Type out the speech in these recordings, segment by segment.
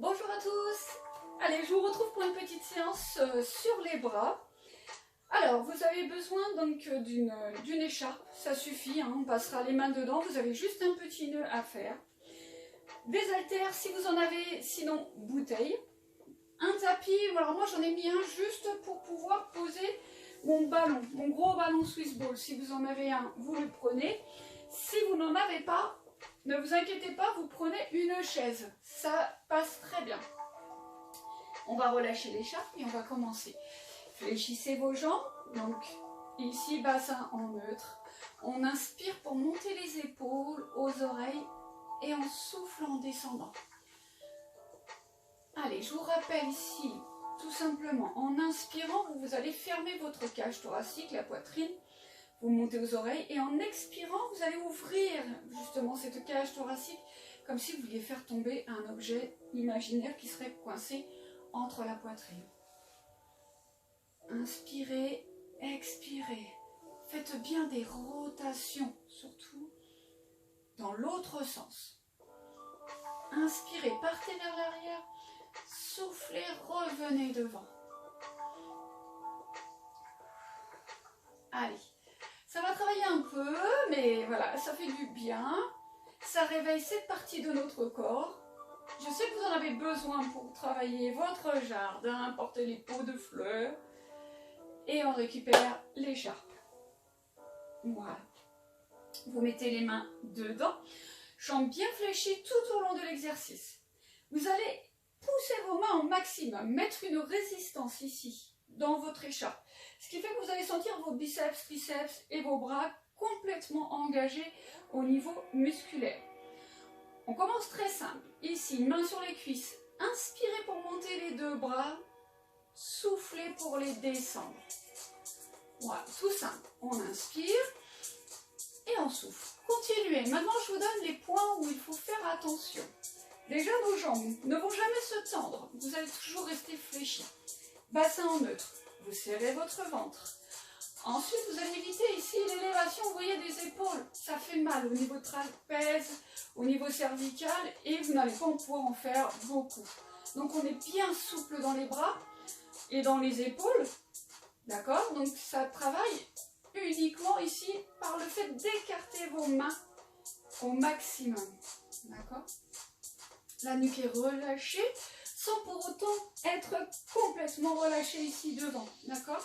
Bonjour à tous. Allez, je vous retrouve pour une petite séance sur les bras. Alors, vous avez besoin donc d'une écharpe, ça suffit, hein, on passera les mains dedans, vous avez juste un petit nœud à faire. Des haltères si vous en avez, sinon bouteille. Un tapis, alors moi j'en ai mis un juste pour pouvoir poser mon ballon, mon gros ballon Swiss Ball. Si vous en avez un, vous le prenez. Si vous n'en avez pas, ne vous inquiétez pas, vous prenez une chaise, ça passe très bien. On va relâcher l'écharpe et on va commencer. Fléchissez vos jambes, donc ici bassin en neutre. On inspire pour monter les épaules aux oreilles et on souffle en descendant. Allez, je vous rappelle ici, tout simplement, en inspirant, vous allez fermer votre cage thoracique, la poitrine, vous montez aux oreilles et en expirant, vous allez ouvrir justement cette cage thoracique comme si vous vouliez faire tomber un objet imaginaire qui serait coincé entre la poitrine. Inspirez, expirez. Faites bien des rotations, surtout dans l'autre sens. Inspirez, partez vers l'arrière. Soufflez, revenez devant. Allez, ça va travailler un peu, mais voilà, ça fait du bien. Ça réveille cette partie de notre corps. Je sais que vous en avez besoin pour travailler votre jardin, porter les pots de fleurs. Et on récupère l'écharpe. Voilà. Vous mettez les mains dedans. Jambes bien fléchies tout au long de l'exercice. Vous allez pousser vos mains au maximum. Mettre une résistance ici, dans votre écharpe. Ce qui fait que vous allez sentir vos biceps, triceps et vos bras complètement engagés au niveau musculaire. On commence très simple. Ici, main sur les cuisses. Inspirez pour monter les deux bras. Soufflez pour les descendre. Voilà, tout simple. On inspire et on souffle. Continuez. Maintenant, je vous donne les points où il faut faire attention. Déjà, vos jambes ne vont jamais se tendre. Vous allez toujours rester fléchis. Bassin en neutre. Vous serrez votre ventre. Ensuite, vous allez éviter ici l'élévation, vous voyez, des épaules. Ça fait mal au niveau trapèze, au niveau cervical et vous n'allez pas pouvoir en faire beaucoup. Donc, on est bien souple dans les bras et dans les épaules. D'accord? Donc, ça travaille uniquement ici par le fait d'écarter vos mains au maximum. D'accord? La nuque est relâchée sans pour autant être complètement relâchée ici devant. D'accord?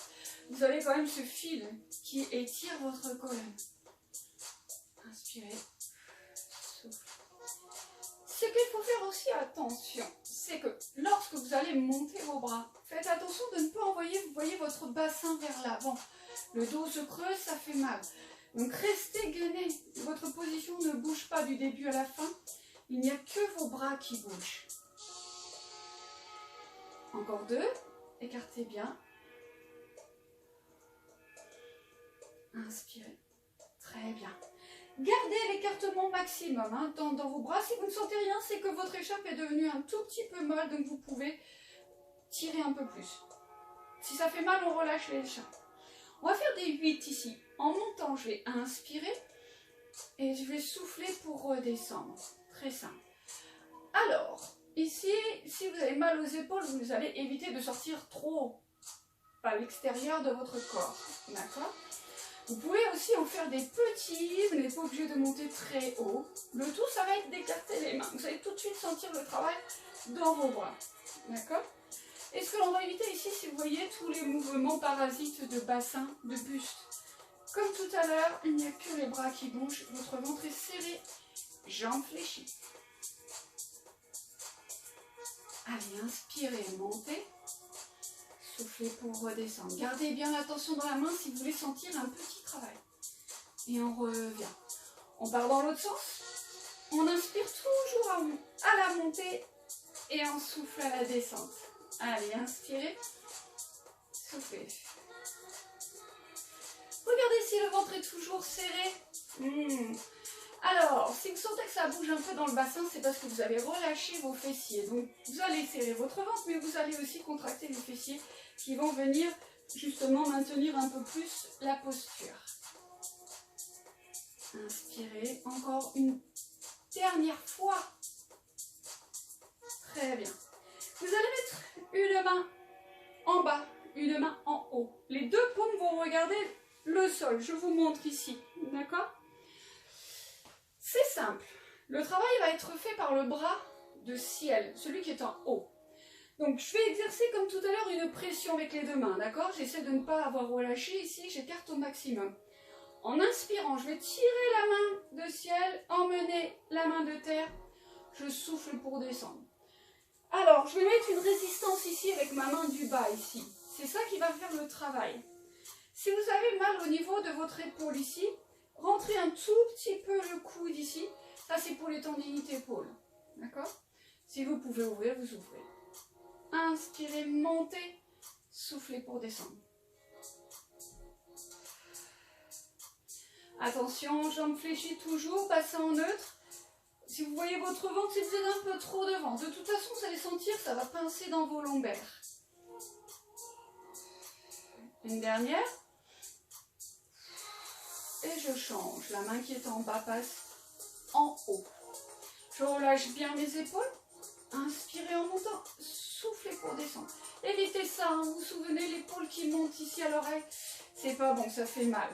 Vous avez quand même ce fil qui étire votre colonne. Inspirez, souffle. Ce qu'il faut faire aussi attention, c'est que lorsque vous allez monter vos bras, faites attention de ne pas envoyer, vous voyez, votre bassin vers l'avant. Le dos se creuse, ça fait mal. Donc restez gainé. Votre position ne bouge pas du début à la fin. Il n'y a que vos bras qui bougent. Encore deux. Écartez bien. Inspirez. Très bien. Gardez l'écartement maximum hein, dans vos bras. Si vous ne sentez rien, c'est que votre écharpe est devenue un tout petit peu molle, donc vous pouvez tirer un peu plus. Si ça fait mal, on relâche l'écharpe. On va faire des 8 ici. En montant, je vais inspirer et je vais souffler pour redescendre. Très simple. Alors, ici, si vous avez mal aux épaules, vous allez éviter de sortir trop à l'extérieur de votre corps. D'accord ? Vous pouvez aussi en faire des petits, vous n'êtes pas obligé de monter très haut. Le tout, ça va être d'écarter les mains. Vous allez tout de suite sentir le travail dans vos bras. D'accord? Et ce que l'on va éviter ici, si vous voyez tous les mouvements parasites de bassin, de buste. Comme tout à l'heure, il n'y a que les bras qui bougent, votre ventre est serré, jambes fléchies. Allez, inspirez, montez. Soufflez pour redescendre. Gardez bien l'attention dans la main si vous voulez sentir un petit travail. Et on revient. On part dans l'autre sens. On inspire toujours à la montée et on souffle à la descente. Allez, inspirez. Soufflez. Regardez si le ventre est toujours serré. Alors, si vous sentez que ça bouge un peu dans le bassin, c'est parce que vous avez relâché vos fessiers. Donc, vous allez serrer votre ventre, mais vous allez aussi contracter les fessiers qui vont venir justement maintenir un peu plus la posture. Inspirez encore une dernière fois. Très bien. une main en bas, une main en haut. Les deux paumes vont regarder le sol. Je vous montre ici, d'accord? C'est simple. Le travail va être fait par le bras de ciel, celui qui est en haut. Donc je vais exercer comme tout à l'heure une pression avec les deux mains, d'accord? J'essaie de ne pas avoir relâché ici, j'écarte au maximum. En inspirant, je vais tirer la main de ciel, emmener la main de terre, je souffle pour descendre. Alors, je vais mettre une résistance ici avec ma main du bas ici. C'est ça qui va faire le travail. Si vous avez mal au niveau de votre épaule ici, rentrez un tout petit peu le coude ici. Ça, c'est pour les tendinites épaules. D'accord? Si vous pouvez ouvrir, vous ouvrez. Inspirez, montez, soufflez pour descendre. Attention, jambes fléchies toujours, passez en neutre. Si vous voyez votre ventre, c'est peut-être un peu trop devant. De toute façon, vous allez sentir, ça va pincer dans vos lombaires. Une dernière. Et je change. La main qui est en bas passe en haut. Je relâche bien mes épaules. Inspirez en montant. Soufflez pour descendre. Évitez ça, hein. Vous vous souvenez, l'épaule qui monte ici à l'oreille. C'est pas bon, ça fait mal.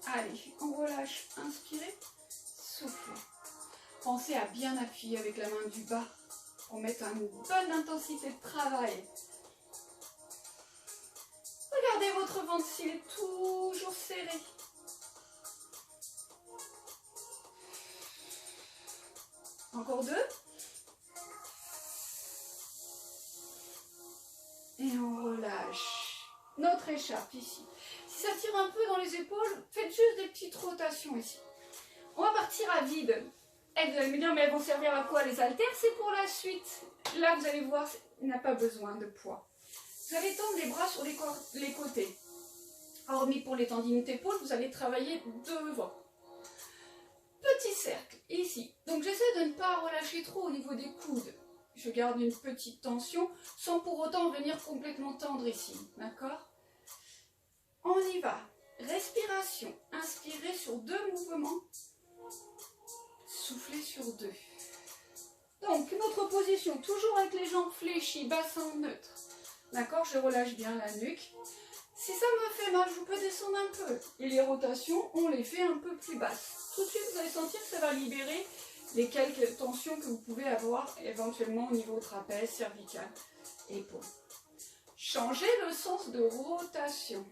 Allez, on relâche. Inspirez. Soufflez. Pensez à bien appuyer avec la main du bas pour mettre une bonne intensité de travail. Regardez votre ventre s'il est toujours serré. Encore deux. Et on relâche notre écharpe ici. Si ça tire un peu dans les épaules, faites juste des petites rotations ici. On va partir à vide. Et vous allez me dire, mais elles vont servir à quoi les haltères? C'est pour la suite. Là, vous allez voir, il n'a pas besoin de poids. Vous allez tendre les bras sur les côtés. Hormis pour les tendinites épaules, vous allez travailler devant. Petit cercle, ici. Donc, j'essaie de ne pas relâcher trop au niveau des coudes. Je garde une petite tension, sans pour autant venir complètement tendre ici. D'accord? On y va. Respiration. Inspirez sur 2 mouvements. Soufflez sur 2. Donc, notre position, toujours avec les jambes fléchies, bassin neutre. D'accord? Je relâche bien la nuque. Si ça me fait mal, je peux descendre un peu. Et les rotations, on les fait un peu plus basses. Tout de suite, vous allez sentir que ça va libérer les quelques tensions que vous pouvez avoir éventuellement au niveau trapèze, cervical, épaule. Changez le sens de rotation.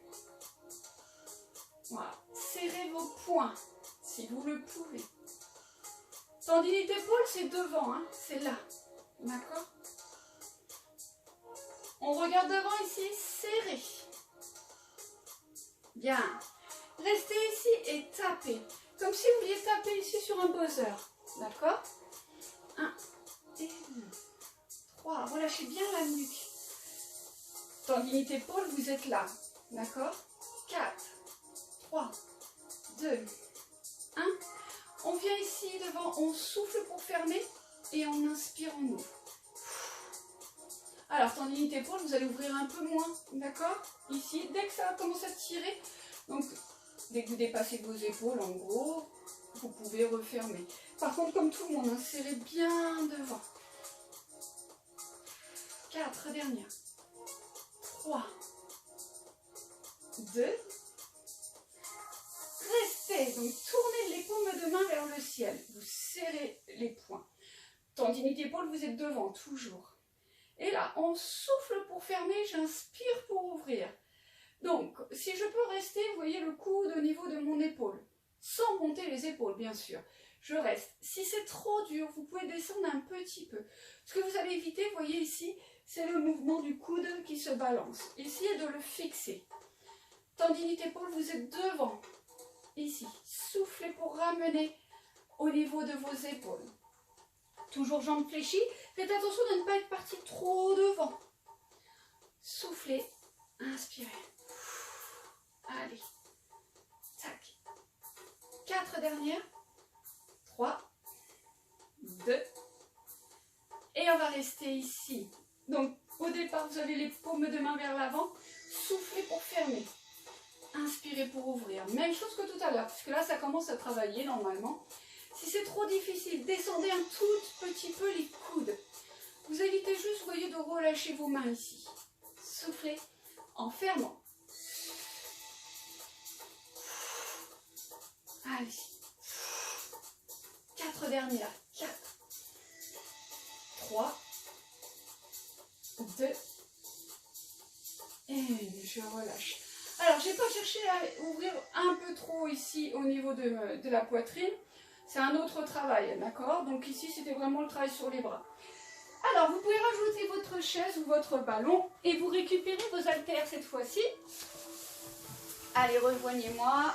Voilà. Serrez vos poings, si vous le pouvez. Tendinite épaule, c'est devant, hein, c'est là. D'accord? On regarde devant ici, serré. Bien. Restez ici et tapez. Comme si vous vouliez taper ici sur un buzzer. D'accord? 1 et 2. 3. Relâchez bien la nuque. Tendinite épaule, vous êtes là. D'accord? 4. 3. 2. 1. On vient ici devant, on souffle pour fermer et on inspire, on ouvre. Alors, tendinite épaule, vous allez ouvrir un peu moins, d'accord? Ici, dès que ça commence à tirer, donc dès que vous dépassez vos épaules, en gros, vous pouvez refermer. Par contre, comme tout le monde, insérez bien devant. 4 dernières. 3. 2. Restez, donc tournez les paumes de main vers le ciel. Vous serrez les poings. Tendinite épaule, vous êtes devant, toujours. Et là, on souffle pour fermer, j'inspire pour ouvrir. Donc, si je peux rester, vous voyez le coude au niveau de mon épaule. Sans monter les épaules, bien sûr. Je reste. Si c'est trop dur, vous pouvez descendre un petit peu. Ce que vous allez éviter, vous voyez ici, c'est le mouvement du coude qui se balance. Essayez de le fixer. Tendinite épaule, vous êtes devant. Ici, soufflez pour ramener au niveau de vos épaules. Toujours jambes fléchies. Faites attention de ne pas être parti trop devant. Soufflez, inspirez. Allez. Tac. 4 dernières. 3. 2. Et on va rester ici. Donc, au départ, vous avez les paumes de main vers l'avant. Soufflez pour fermer. Inspirez pour ouvrir. Même chose que tout à l'heure, puisque là, ça commence à travailler normalement. Si c'est trop difficile, descendez un tout petit peu les coudes. Vous évitez juste, vous voyez, de relâcher vos mains ici. Soufflez en fermant. Allez. 4 dernières. 4, 3, 2 et 1. Je relâche. Alors, je n'ai pas cherché à ouvrir un peu trop ici au niveau de la poitrine. C'est un autre travail, d'accord? Donc ici, c'était vraiment le travail sur les bras. Alors, vous pouvez rajouter votre chaise ou votre ballon et vous récupérez vos haltères cette fois-ci. Allez, rejoignez-moi.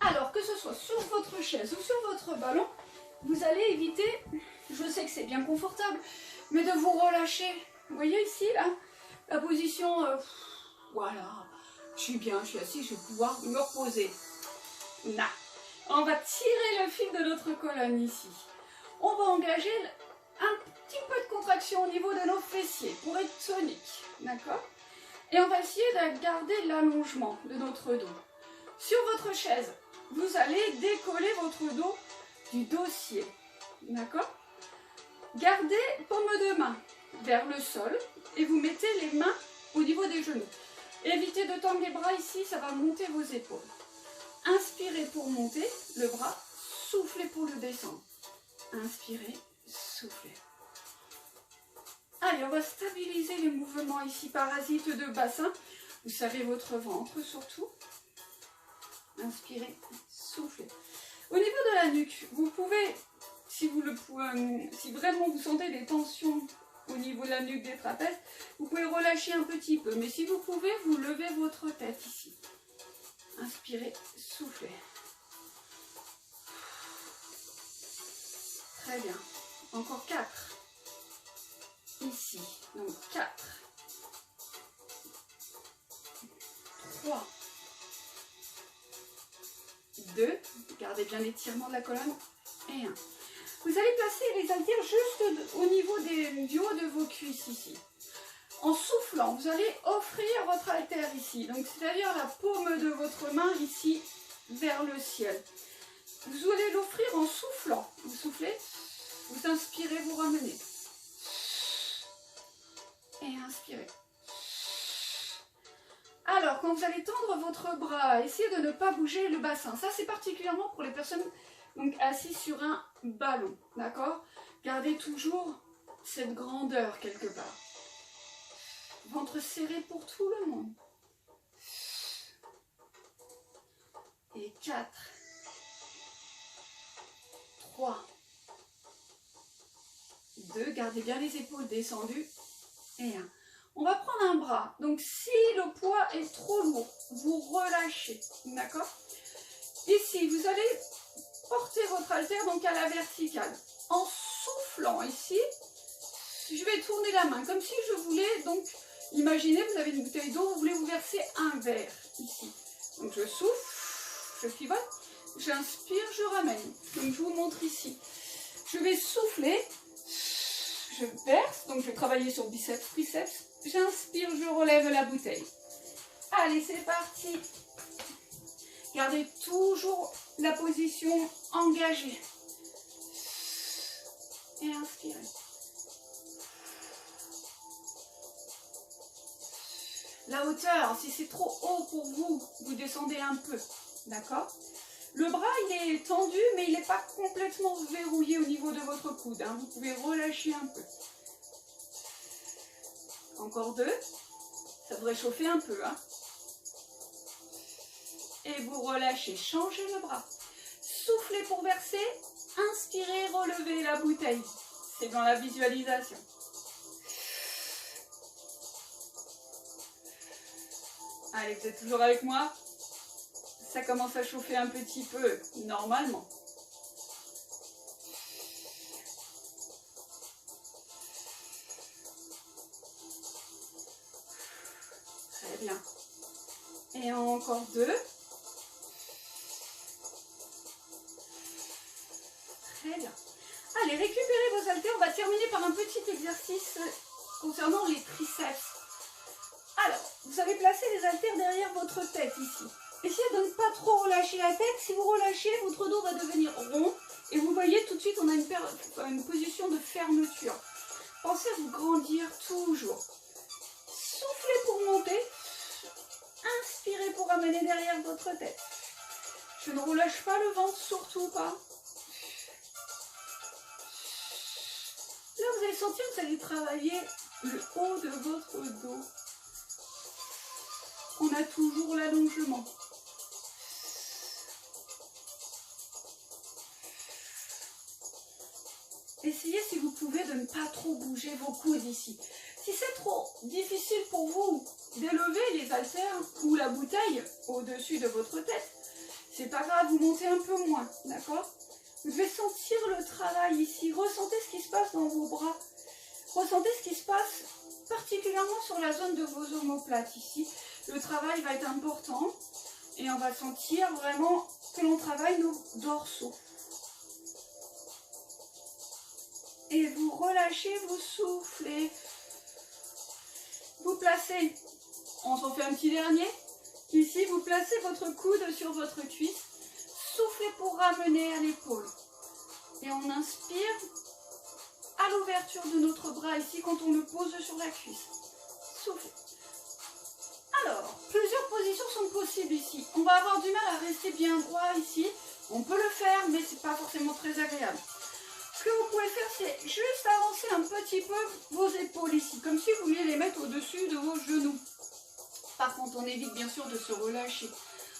Alors, que ce soit sur votre chaise ou sur votre ballon, vous allez éviter, je sais que c'est bien confortable, mais de vous relâcher. Vous voyez ici, là, la position, voilà, je suis bien, je suis assise, je vais pouvoir me reposer. Là, on va tirer le fil de notre colonne ici. On va engager un petit peu de contraction au niveau de nos fessiers pour être tonique, d'accord? Et on va essayer de garder l'allongement de notre dos. Sur votre chaise, vous allez décoller votre dos du dossier, d'accord? Gardez paume de main vers le sol et vous mettez les mains au niveau des genoux. Évitez de tendre les bras ici, ça va monter vos épaules. Inspirez pour monter le bras, soufflez pour le descendre. Inspirez, soufflez. Allez, on va stabiliser les mouvements ici, parasites de bassin. Vous savez, votre ventre surtout. Inspirez, soufflez. Au niveau de la nuque, vous pouvez, si vraiment vous sentez des tensions au niveau de la nuque des trapèzes, vous pouvez relâcher un petit peu. Mais si vous pouvez, vous levez votre tête ici. Inspirez, soufflez. Très bien. Encore 4. Ici. Donc 4. 3. 2. Gardez bien l'étirement de la colonne. Et 1. Vous allez placer les haltères juste au niveau du haut de vos cuisses ici. En soufflant, vous allez offrir votre haltère ici. Donc c'est-à-dire la paume de votre main ici vers le ciel. Vous allez l'offrir en soufflant. Vous soufflez, vous inspirez, vous ramenez. Et inspirez. Alors, quand vous allez tendre votre bras, essayez de ne pas bouger le bassin. Ça, c'est particulièrement pour les personnes donc, assises sur un ballon. D'accord? Gardez toujours cette grandeur quelque part. Ventre serré pour tout le monde. Et 4. 3. 2. Gardez bien les épaules descendues. Et 1. On va prendre un bras. Donc, si le poids est trop lourd, vous relâchez. D'accord? Ici, vous allez porter votre haltère donc à la verticale. En soufflant ici, je vais tourner la main. Comme si je voulais, donc, imaginez, vous avez une bouteille d'eau, vous voulez vous verser un verre ici. Donc, je souffle, je pivote, j'inspire, je ramène. Donc, je vous montre ici. Je vais souffler. Je verse, donc je vais travailler sur biceps, triceps. J'inspire, je relève la bouteille. Allez, c'est parti. Gardez toujours la position engagée. Et inspirez. La hauteur, si c'est trop haut pour vous, vous descendez un peu. D'accord? Le bras, il est tendu, mais il n'est pas complètement verrouillé au niveau de votre coude. Hein. Vous pouvez relâcher un peu. Encore 2. Ça devrait chauffer un peu. Hein. Et vous relâchez. Changez le bras. Soufflez pour verser. Inspirez, relevez la bouteille. C'est dans la visualisation. Allez, vous êtes toujours avec moi? Ça commence à chauffer un petit peu, normalement. Très bien. Et encore 2. Très bien. Allez, récupérez vos haltères. On va terminer par un petit exercice concernant les triceps. Alors, vous avez placé les haltères derrière votre tête ici. Essayez de ne pas trop relâcher la tête. Si vous relâchez, votre dos va devenir rond. Et vous voyez, tout de suite, on a une position de fermeture. Pensez à vous grandir toujours. Soufflez pour monter. Inspirez pour amener derrière votre tête. Je ne relâche pas le ventre, surtout pas. Là, vous allez sentir que vous allez travailler le haut de votre dos. On a toujours l'allongement. Essayez, si vous pouvez, de ne pas trop bouger vos coudes ici. Si c'est trop difficile pour vous d'élever les haltères ou la bouteille au-dessus de votre tête, c'est pas grave, vous montez un peu moins, d'accord? Vous devez sentir le travail ici, ressentez ce qui se passe dans vos bras, ressentez ce qui se passe particulièrement sur la zone de vos omoplates ici. Le travail va être important et on va sentir vraiment que l'on travaille nos dorsaux. Et vous relâchez, vous soufflez. Vous placez, on s'en fait un petit dernier. Ici, vous placez votre coude sur votre cuisse. Soufflez pour ramener à l'épaule. Et on inspire à l'ouverture de notre bras ici quand on le pose sur la cuisse. Soufflez. Alors, plusieurs positions sont possibles ici. On va avoir du mal à rester bien droit ici. On peut le faire, mais c'est pas forcément très agréable. Ce que vous pouvez faire, c'est juste avancer un petit peu vos épaules ici, comme si vous vouliez les mettre au-dessus de vos genoux. Par contre, on évite bien sûr de se relâcher.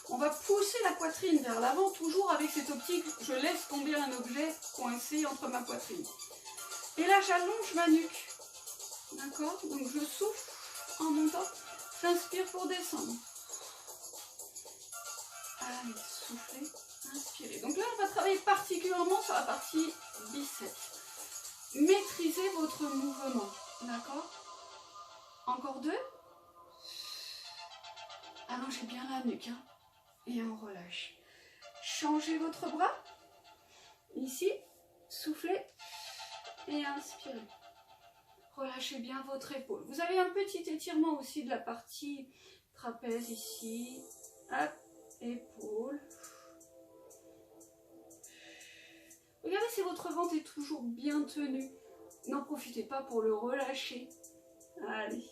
On va pousser la poitrine vers l'avant, toujours avec cette optique, je laisse tomber un objet coincé entre ma poitrine. Et là, j'allonge ma nuque. D'accord? Donc, je souffle en montant. J'inspire pour descendre. Allez, soufflez, inspirez. Donc là, on va travailler particulièrement sur la partie biceps. Maîtrisez votre mouvement. D'accord? Encore deux. Allongez bien la nuque. Hein, et on relâche. Changez votre bras. Ici, soufflez et inspirez. Relâchez bien votre épaule. Vous avez un petit étirement aussi de la partie trapèze ici. Hop, épaule. Regardez si votre ventre est toujours bien tenu. N'en profitez pas pour le relâcher. Allez.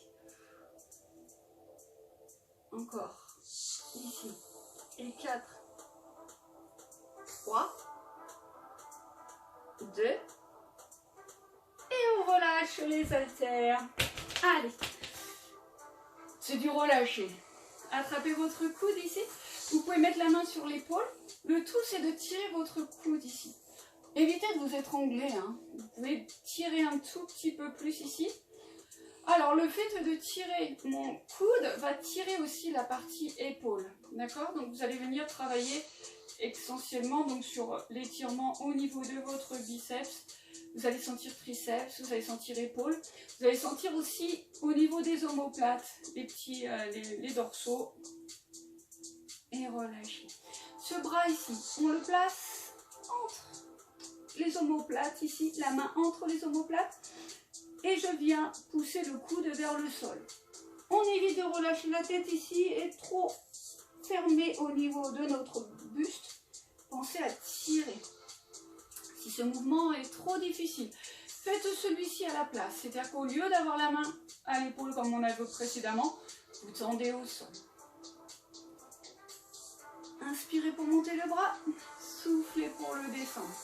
Encore. Ici. Et 4. 3. 2. Et on relâche les haltères. Allez. C'est du relâcher. Attrapez votre coude ici. Vous pouvez mettre la main sur l'épaule. Le tout, c'est de tirer votre coude ici. Évitez de vous étrangler. Hein. Vous pouvez tirer un tout petit peu plus ici. Alors, le fait de tirer mon coude va tirer aussi la partie épaule. D'accord? Donc, vous allez venir travailler essentiellement donc, sur l'étirement au niveau de votre biceps. Vous allez sentir triceps, vous allez sentir épaule. Vous allez sentir aussi au niveau des omoplates, les dorsaux. Et relâchez. Ce bras ici, on le place entre les omoplates, ici, la main entre les omoplates. Et je viens pousser le coude vers le sol. On évite de relâcher la tête ici et trop fermer au niveau de notre buste. Pensez à tirer. Si ce mouvement est trop difficile, faites celui-ci à la place. C'est-à-dire qu'au lieu d'avoir la main à l'épaule comme on a vu précédemment, vous tendez au sol. Inspirez pour monter le bras, soufflez pour le descendre.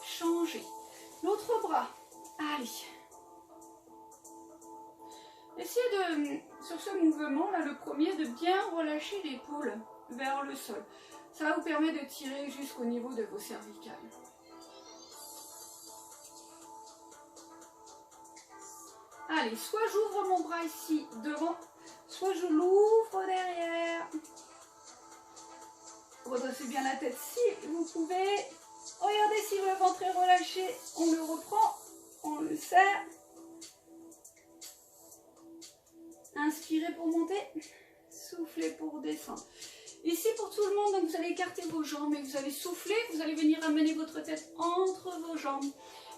Changez. L'autre bras, allez. Essayez sur ce mouvement-là, le premier, de bien relâcher l'épaule vers le sol. Ça va vous permettre de tirer jusqu'au niveau de vos cervicales. Allez, soit j'ouvre mon bras ici devant, soit je l'ouvre derrière. Redressez bien la tête si vous pouvez. Regardez si le ventre est relâché, on le reprend, on le serre. Inspirez pour monter, soufflez pour descendre. Ici pour tout le monde, donc vous allez écarter vos jambes et vous allez souffler, vous allez venir amener votre tête entre vos jambes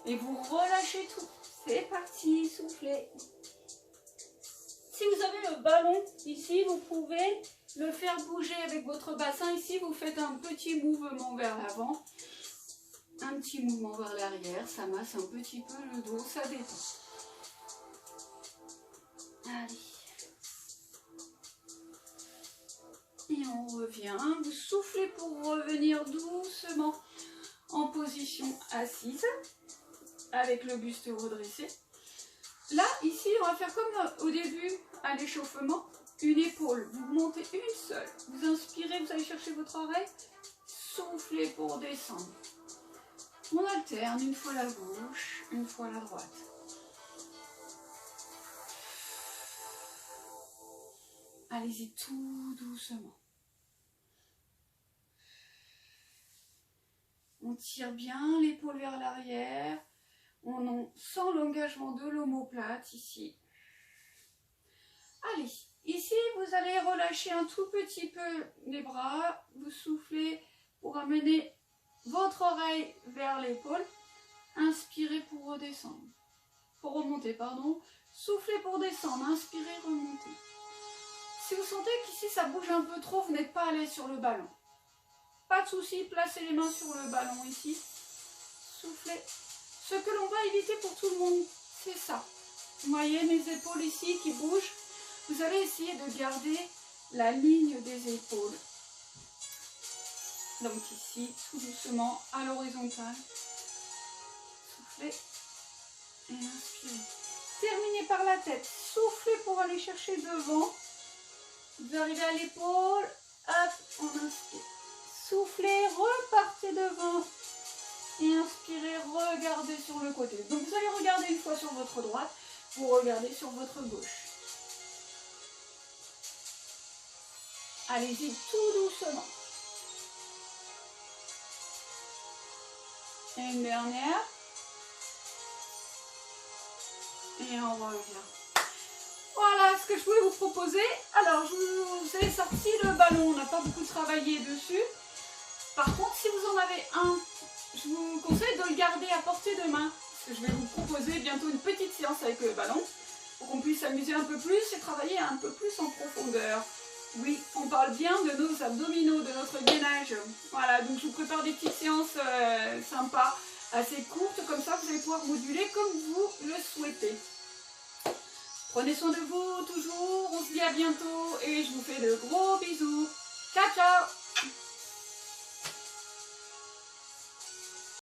et vous relâchez tout. C'est parti, soufflez. Si vous avez le ballon ici, vous pouvez le faire bouger avec votre bassin. Ici, vous faites un petit mouvement vers l'avant. Un petit mouvement vers l'arrière, ça masse un petit peu le dos, ça détend. Allez. Et on revient, vous soufflez pour revenir doucement en position assise, avec le buste redressé. Là, ici, on va faire comme au début, à l'échauffement, une épaule. Vous montez une seule, vous inspirez, vous allez chercher votre oreille, soufflez pour descendre. On alterne une fois la gauche, une fois la droite. Allez-y tout doucement. On tire bien l'épaule vers l'arrière. On sent l'engagement de l'omoplate ici. Allez, ici vous allez relâcher un tout petit peu les bras. Vous soufflez pour amener votre oreille vers l'épaule. Inspirez pour redescendre. Pour remonter, pardon. Soufflez pour descendre. Inspirez, remontez. Si vous sentez qu'ici ça bouge un peu trop, vous n'êtes pas à l'aise sur le ballon. Pas de souci, placez les mains sur le ballon ici. Soufflez. Ce que l'on va éviter pour tout le monde, c'est ça. Vous voyez mes épaules ici qui bougent. Vous allez essayer de garder la ligne des épaules. Donc ici, tout doucement, à l'horizontale. Soufflez et inspirez. Terminez par la tête. Soufflez pour aller chercher devant. Vous arrivez à l'épaule. Hop, on inspire. Soufflez, repartez devant. Et inspirez, regardez sur le côté. Donc vous allez regarder une fois sur votre droite, vous regardez sur votre gauche. Allez-y tout doucement. Et une dernière. Et on revient. Voilà ce que je voulais vous proposer. Alors je vous ai sorti le ballon, on n'a pas beaucoup travaillé dessus. Par contre, si vous en avez un, je vous conseille de le garder à portée de main. Parce que je vais vous proposer bientôt une petite séance avec le ballon. Pour qu'on puisse s'amuser un peu plus et travailler un peu plus en profondeur. Oui, on parle bien de nos abdominaux, de notre gainage. Voilà, donc je vous prépare des petites séances sympas, assez courtes. Comme ça, vous allez pouvoir moduler comme vous le souhaitez. Prenez soin de vous toujours. On se dit à bientôt. Et je vous fais de gros bisous. Ciao, ciao!